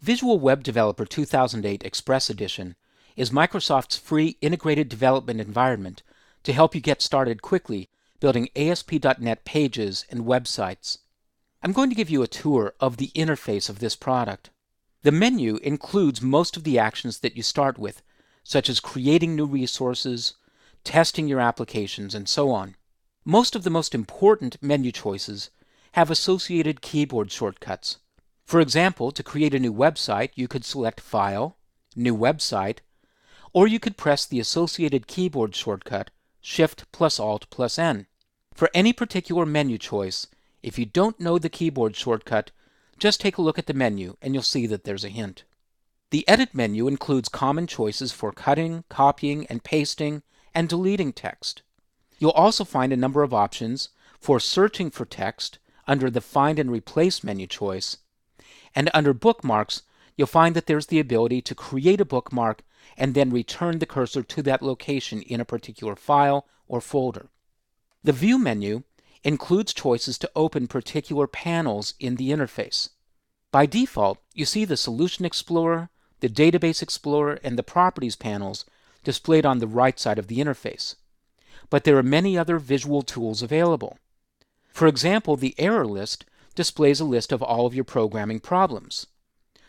Visual Web Developer 2008 Express Edition is Microsoft's free integrated development environment to help you get started quickly building ASP.NET pages and websites. I'm going to give you a tour of the interface of this product. The menu includes most of the actions that you start with, such as creating new resources, testing your applications, and so on. Most of the most important menu choices have associated keyboard shortcuts. For example, to create a new website, you could select File, New Website, or you could press the associated keyboard shortcut Shift+Alt+N. For any particular menu choice, if you don't know the keyboard shortcut, just take a look at the menu and you'll see that there's a hint. The Edit menu includes common choices for cutting, copying, and pasting, and deleting text. You'll also find a number of options for searching for text under the Find and Replace menu choice. And under Bookmarks, you'll find that there's the ability to create a bookmark and then return the cursor to that location in a particular file or folder. The View menu includes choices to open particular panels in the interface. By default, you see the Solution Explorer, the Database Explorer, and the Properties panels displayed on the right side of the interface. But there are many other visual tools available. For example, the Error List displays a list of all of your programming problems.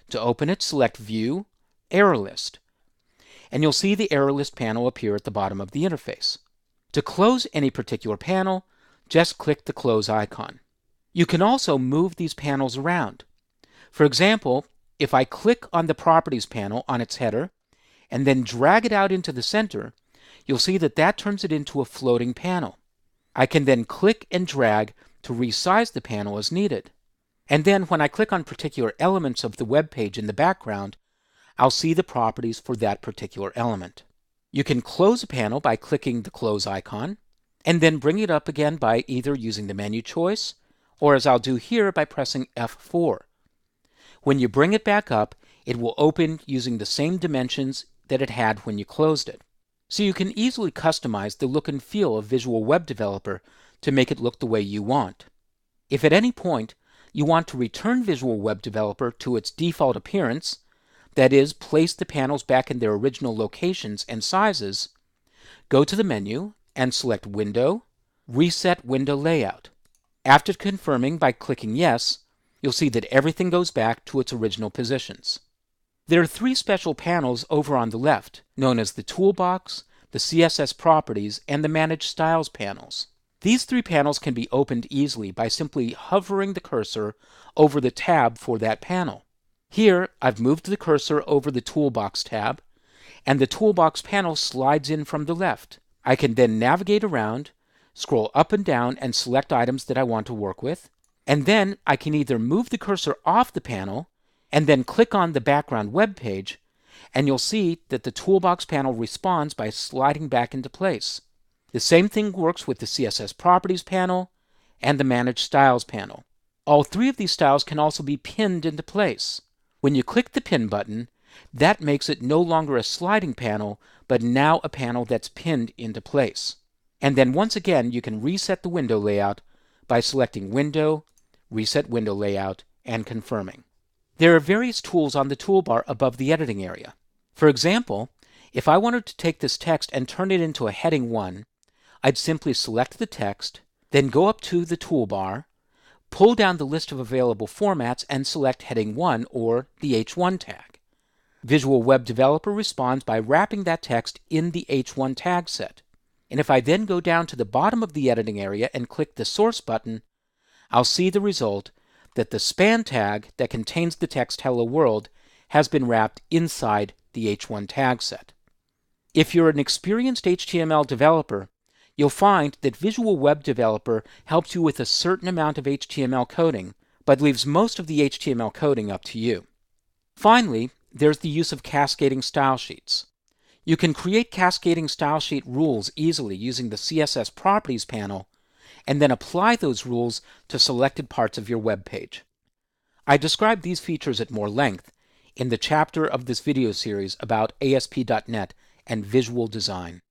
To open it, select View, Error List, and you'll see the Error List panel appear at the bottom of the interface. To close any particular panel, just click the Close icon. You can also move these panels around. For example, if I click on the Properties panel on its header and then drag it out into the center, you'll see that that turns it into a floating panel. I can then click and drag to resize the panel as needed. And then when I click on particular elements of the web page in the background, I'll see the properties for that particular element. You can close a panel by clicking the Close icon, and then bring it up again by either using the menu choice, or as I'll do here, by pressing F4. When you bring it back up, it will open using the same dimensions that it had when you closed it. So you can easily customize the look and feel of Visual Web Developer to make it look the way you want. If at any point you want to return Visual Web Developer to its default appearance, that is, place the panels back in their original locations and sizes, go to the menu and select Window, Reset Window Layout. After confirming by clicking Yes, you'll see that everything goes back to its original positions. There are three special panels over on the left, known as the Toolbox, the CSS Properties, and the Manage Styles panels. These three panels can be opened easily by simply hovering the cursor over the tab for that panel. Here, I've moved the cursor over the Toolbox tab, and the Toolbox panel slides in from the left. I can then navigate around, scroll up and down, and select items that I want to work with, and then I can either move the cursor off the panel and then click on the background web page, and you'll see that the Toolbox panel responds by sliding back into place. The same thing works with the CSS Properties panel and the Manage Styles panel. All three of these styles can also be pinned into place. When you click the Pin button, that makes it no longer a sliding panel, but now a panel that's pinned into place. And then once again, you can reset the window layout by selecting Window, Reset Window Layout, and confirming. There are various tools on the toolbar above the editing area. For example, if I wanted to take this text and turn it into a heading 1, I'd simply select the text, then go up to the toolbar, pull down the list of available formats, and select heading 1 or the H1 tag. Visual Web Developer responds by wrapping that text in the H1 tag set. And if I then go down to the bottom of the editing area and click the Source button, I'll see the result that the span tag that contains the text Hello World has been wrapped inside the H1 tag set. If you're an experienced HTML developer, you'll find that Visual Web Developer helps you with a certain amount of HTML coding, but leaves most of the HTML coding up to you. Finally, there's the use of cascading style sheets. You can create cascading style sheet rules easily using the CSS Properties panel, and then apply those rules to selected parts of your web page. I describe these features at more length in the chapter of this video series about ASP.NET and visual design.